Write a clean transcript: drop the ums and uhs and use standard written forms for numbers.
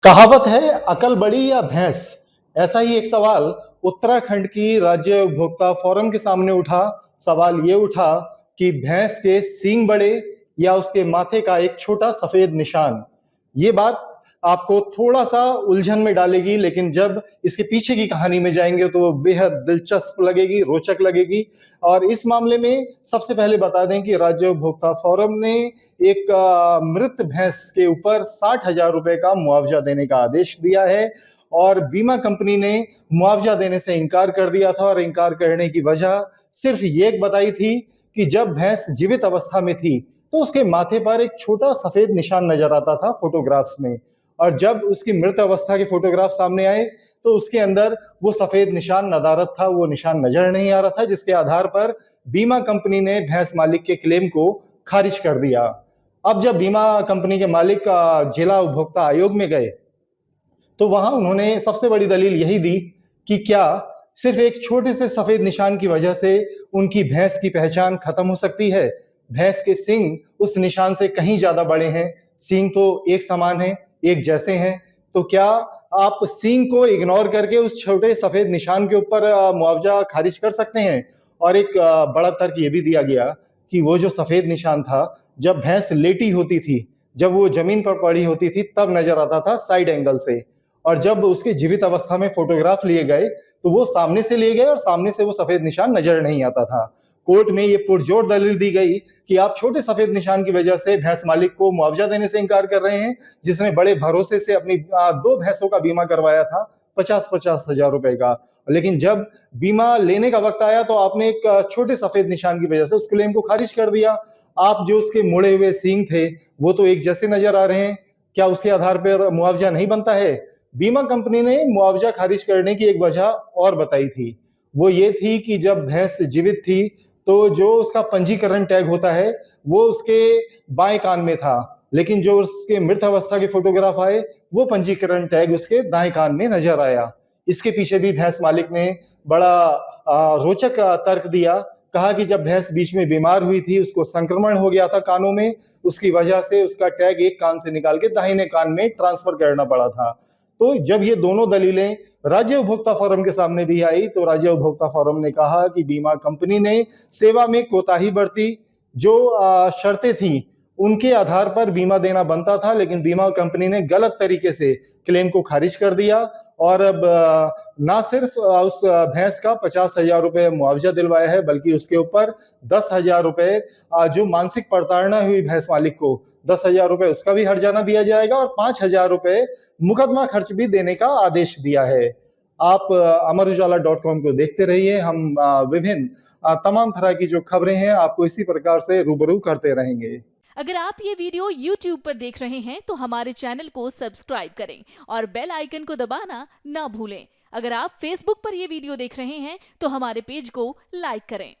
कहावत है अकल बड़ी या भैंस। ऐसा ही एक सवाल उत्तराखंड की राज्य उपभोक्ता फोरम के सामने उठा। सवाल ये उठा कि भैंस के सींग बड़े या उसके माथे का एक छोटा सफेद निशान। ये बात आपको थोड़ा सा उलझन में डालेगी, लेकिन जब इसके पीछे की कहानी में जाएंगे तो वो बेहद दिलचस्प लगेगी, रोचक लगेगी। और इस मामले में सबसे पहले बता दें कि राज्य उपभोक्ता फोरम ने एक मृत भैंस के ऊपर 60,000 रुपए का मुआवजा देने का आदेश दिया है। और बीमा कंपनी ने मुआवजा देने से इनकार कर दिया था, और इनकार करने की वजह सिर्फ ये बताई थी कि जब भैंस जीवित अवस्था में थी तो उसके माथे पर एक छोटा सफेद निशान नजर आता था फोटोग्राफ्स में। और जब उसकी मृत अवस्था के फोटोग्राफ सामने आए तो उसके अंदर वो सफेद निशान नदारद था, वो निशान नजर नहीं आ रहा था, जिसके आधार पर बीमा कंपनी ने भैंस मालिक के क्लेम को खारिज कर दिया। अब जब बीमा कंपनी के मालिक जिला उपभोक्ता आयोग में गए तो वहां उन्होंने सबसे बड़ी दलील यही दी कि क्या सिर्फ एक छोटे से सफेद निशान की वजह से उनकी भैंस की पहचान खत्म हो सकती है। भैंस के सींग उस निशान से कहीं ज्यादा बड़े हैं, सींग तो एक समान है, एक जैसे हैं। तो क्या आप सींग को इग्नोर करके उस छोटे सफेद निशान के ऊपर मुआवजा खारिज कर सकते हैं? और एक बड़ा तर्क ये भी दिया गया कि वो जो सफेद निशान था, जब भैंस लेटी होती थी, जब वो जमीन पर पड़ी होती थी, तब नजर आता था साइड एंगल से। और जब उसके जीवित अवस्था में फोटोग्राफ लिए गए तो वो सामने से लिए गए और सामने से वो सफेद निशान नजर नहीं आता था। कोर्ट में ये पुरजोर दलील दी गई कि आप छोटे सफेद निशान की वजह से भैंस मालिक को मुआवजा देने से इनकार कर रहे हैं, जिसने बड़े भरोसे से अपनी 2 भैंसों का बीमा करवाया था 50-50 हजार रुपए का। लेकिन जब बीमा लेने का वक्त आया तो आपने एक छोटे सफेद निशान की वजह से उस क्लेम को खारिज कर दिया। आप जो उसके मुड़े हुए सींग थे वो तो एक जैसे नजर आ रहे हैं, क्या उसके आधार पर मुआवजा नहीं बनता है? बीमा कंपनी ने मुआवजा खारिज करने की एक वजह और बताई थी। वो ये थी कि जब भैंस जीवित थी तो जो उसका पंजीकरण टैग होता है वो उसके बाएं कान में था, लेकिन जो उसके मृत अवस्था के फोटोग्राफ आए वो पंजीकरण टैग उसके दाएं कान में नजर आया। इसके पीछे भी भैंस मालिक ने बड़ा रोचक तर्क दिया। कहा कि जब भैंस बीच में बीमार हुई थी, उसको संक्रमण हो गया था कानों में, उसकी वजह से उसका टैग एक कान से निकाल के दाहिने कान में ट्रांसफर करना पड़ा था। तो जब ये दोनों दलीलें राज्य उपभोक्ता फोरम के सामने भी आई तो राज्य उपभोक्ता फोरम ने कहा कि बीमा कंपनी ने सेवा में कोताही बरती। जो शर्तें थी उनके आधार पर बीमा देना बनता था, लेकिन बीमा कंपनी ने गलत तरीके से क्लेम को खारिज कर दिया। और अब ना सिर्फ उस भैंस का 50,000 रुपए मुआवजा दिलवाया है, बल्कि उसके ऊपर 10,000 रुपए जो मानसिक प्रताड़ना हुई भैंस मालिक को, 10,000 रुपए उसका भी हर्जाना दिया जाएगा और 5,000 रुपए मुकदमा खर्च भी देने का आदेश दिया है। आप अमरउजाला.com को देखते रहिए। हम विभिन्न तमाम तरह की जो खबरें हैं आपको इसी प्रकार से रूबरू करते रहेंगे। अगर आप ये वीडियो YouTube पर देख रहे हैं तो हमारे चैनल को सब्सक्राइब करें और बेल आइकन को दबाना ना भूलें। अगर आप Facebook पर ये वीडियो देख रहे हैं तो हमारे पेज को लाइक करें।